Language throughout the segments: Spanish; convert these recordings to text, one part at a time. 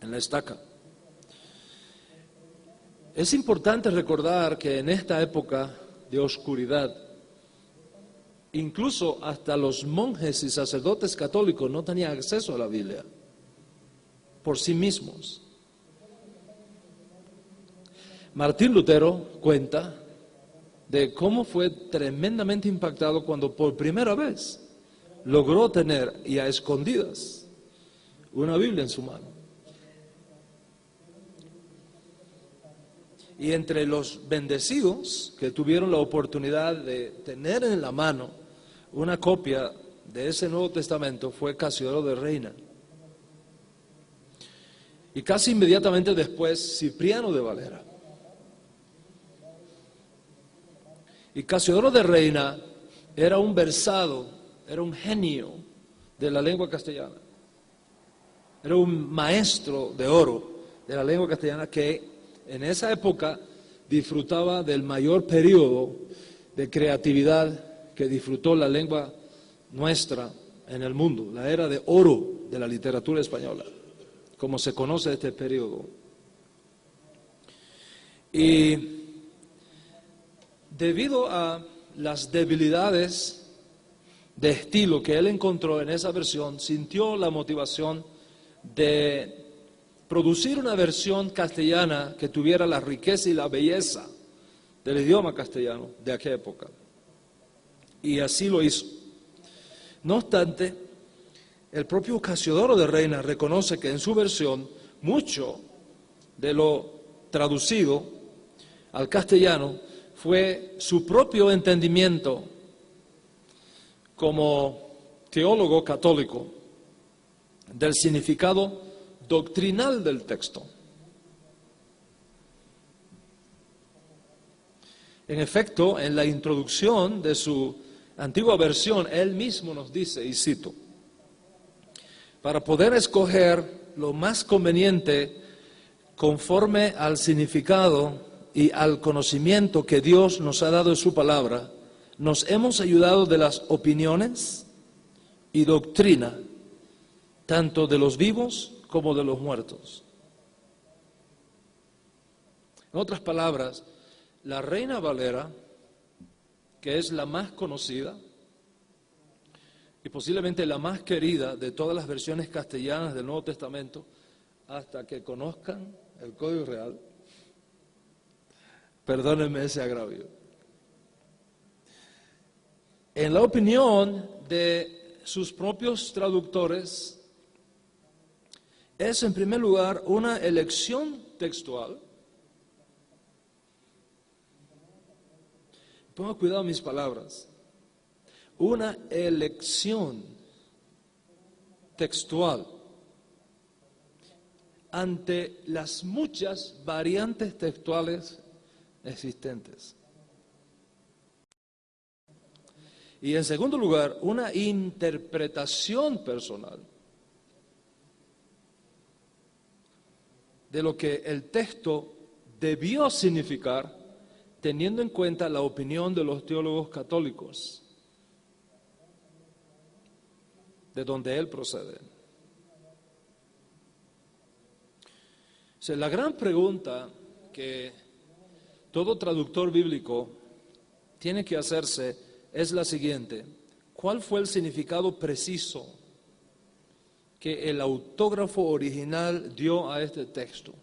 en la estaca. Es importante recordar que en esta época de oscuridad, incluso hasta los monjes y sacerdotes católicos no tenían acceso a la Biblia por sí mismos. Martín Lutero cuenta de cómo fue tremendamente impactado cuando por primera vez logró tener, y a escondidas, una Biblia en su mano. Y entre los bendecidos que tuvieron la oportunidad de tener en la mano una copia de ese Nuevo Testamento fue Casiodoro de Reina. Y casi inmediatamente después, Cipriano de Valera. Y Casiodoro de Reina era un versado, era un genio de la lengua castellana. Era un maestro de oro de la lengua castellana que en esa época disfrutaba del mayor periodo de creatividad que disfrutó la lengua nuestra en el mundo, la era de oro de la literatura española, como se conoce este periodo. Y debido a las debilidades de estilo que él encontró en esa versión, sintió la motivación de producir una versión castellana que tuviera la riqueza y la belleza del idioma castellano de aquella época. Y así lo hizo. No obstante, el propio Casiodoro de Reina reconoce que en su versión mucho de lo traducido al castellano fue su propio entendimiento como teólogo católico del significado doctrinal del texto. En efecto, en la introducción de su antigua versión, él mismo nos dice, y cito, para poder escoger lo más conveniente conforme al significado y al conocimiento que Dios nos ha dado en su palabra, nos hemos ayudado de las opiniones y doctrina, tanto de los vivos como de los muertos. En otras palabras, la Reina Valera, que es la más conocida y posiblemente la más querida de todas las versiones castellanas del Nuevo Testamento, hasta que conozcan el Código Real, perdónenme ese agravio. En la opinión de sus propios traductores, es en primer lugar una elección textual. Ponga cuidado en mis palabras. Una elección textual ante las muchas variantes textuales existentes. Y en segundo lugar, una interpretación personal de lo que el texto debió significar, teniendo en cuenta la opinión de los teólogos católicos, de donde él procede. O sea, la gran pregunta que todo traductor bíblico tiene que hacerse es la siguiente: ¿cuál fue el significado preciso que el autógrafo original dio a este texto?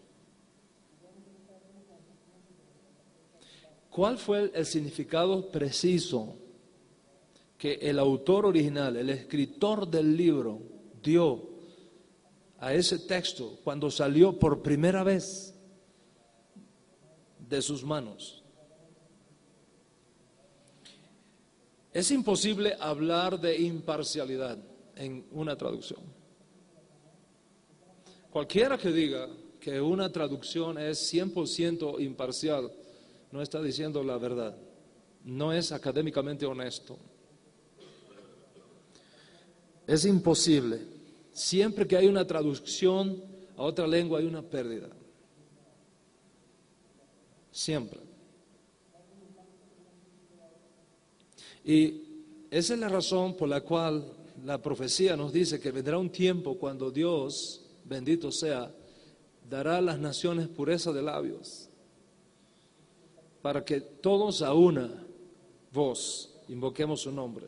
¿Cuál fue el significado preciso que el autor original, el escritor del libro, dio a ese texto cuando salió por primera vez de sus manos? Es imposible hablar de imparcialidad en una traducción. Cualquiera que diga que una traducción es 100% imparcial, no está diciendo la verdad, no es académicamente honesto. Es imposible. Siempre que hay una traducción a otra lengua hay una pérdida. Siempre. Y esa es la razón por la cual la profecía nos dice que vendrá un tiempo cuando Dios, bendito sea, dará a las naciones pureza de labios, para que todos a una voz invoquemos su nombre.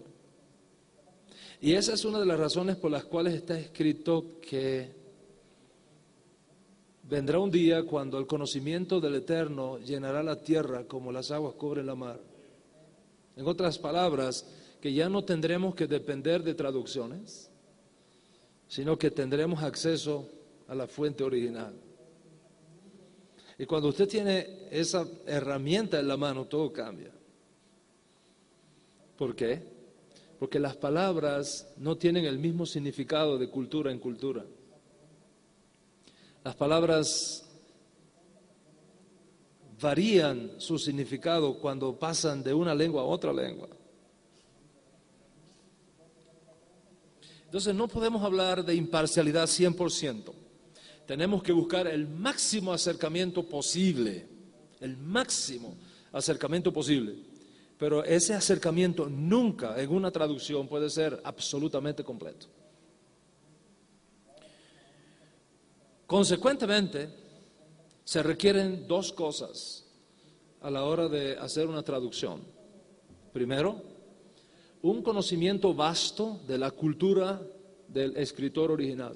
Y esa es una de las razones por las cuales está escrito que vendrá un día cuando el conocimiento del Eterno llenará la tierra como las aguas cubren la mar. En otras palabras, que ya no tendremos que depender de traducciones, sino que tendremos acceso a la fuente original. Y cuando usted tiene esa herramienta en la mano, todo cambia. ¿Por qué? Porque las palabras no tienen el mismo significado de cultura en cultura. Las palabras varían su significado cuando pasan de una lengua a otra lengua. Entonces no podemos hablar de imparcialidad 100%. Tenemos que buscar el máximo acercamiento posible, el máximo acercamiento posible. Pero ese acercamiento nunca en una traducción puede ser absolutamente completo. Consecuentemente, se requieren dos cosas a la hora de hacer una traducción. Primero, un conocimiento vasto de la cultura del escritor original.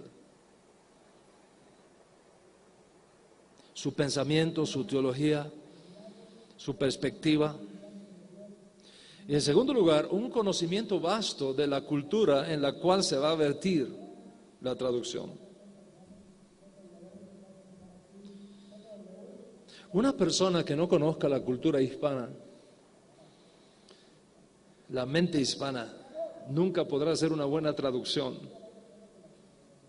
Su pensamiento, su teología, su perspectiva. Y en segundo lugar, un conocimiento vasto de la cultura en la cual se va a vertir la traducción. Una persona que no conozca la cultura hispana, la mente hispana, nunca podrá hacer una buena traducción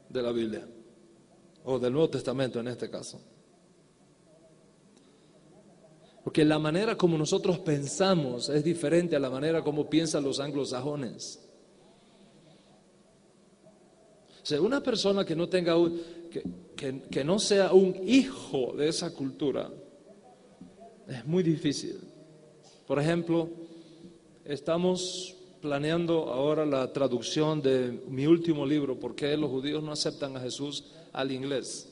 de la Biblia, o del Nuevo Testamento en este caso. Porque la manera como nosotros pensamos es diferente a la manera como piensan los anglosajones. O sea, una persona que no tenga que no sea un hijo de esa cultura, es muy difícil. Por ejemplo, estamos planeando ahora la traducción de mi último libro, ¿Por qué los judíos no aceptan a Jesús?, al inglés.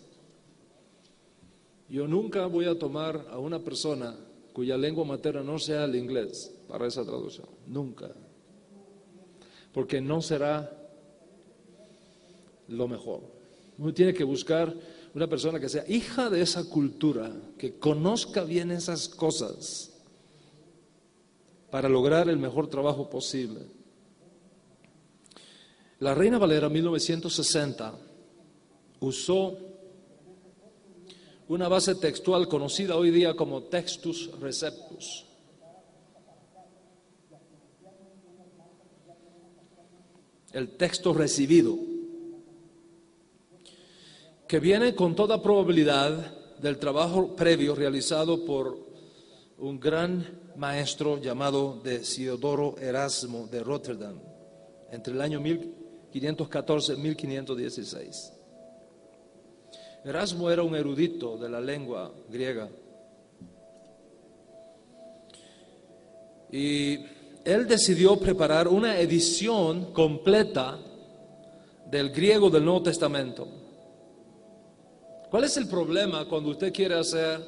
Yo nunca voy a tomar a una persona cuya lengua materna no sea el inglés para esa traducción, nunca. Porque no será lo mejor. Uno tiene que buscar una persona que sea hija de esa cultura, que conozca bien esas cosas para lograr el mejor trabajo posible. La Reina Valera 1960 usó una base textual conocida hoy día como Textus Receptus. El texto recibido, que viene con toda probabilidad del trabajo previo realizado por un gran maestro llamado Desiodoro Erasmo de Rotterdam, entre el año 1514 y 1516. Erasmo era un erudito de la lengua griega y él decidió preparar una edición completa del griego del Nuevo Testamento. ¿Cuál es el problema cuando usted quiere hacer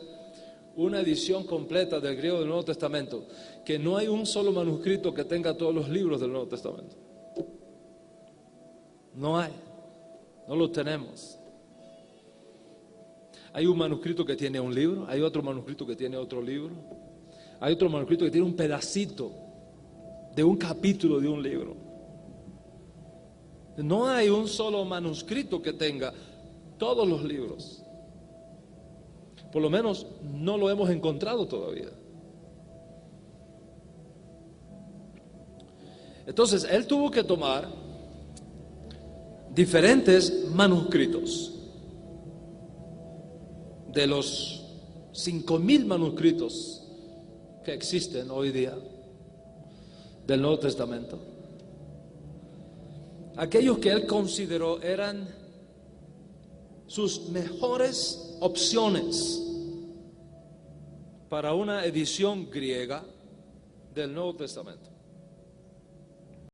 una edición completa del griego del Nuevo Testamento? Que no hay un solo manuscrito que tenga todos los libros del Nuevo Testamento. No hay, no lo tenemos. Hay un manuscrito que tiene un libro, hay otro manuscrito que tiene otro libro, hay otro manuscrito que tiene un pedacito de un capítulo de un libro. No hay un solo manuscrito que tenga todos los libros. Por lo menos no lo hemos encontrado todavía. Entonces, él tuvo que tomar diferentes manuscritos. De los 5,000 manuscritos que existen hoy día del Nuevo Testamento, aquellos que él consideró eran sus mejores opciones para una edición griega del Nuevo Testamento.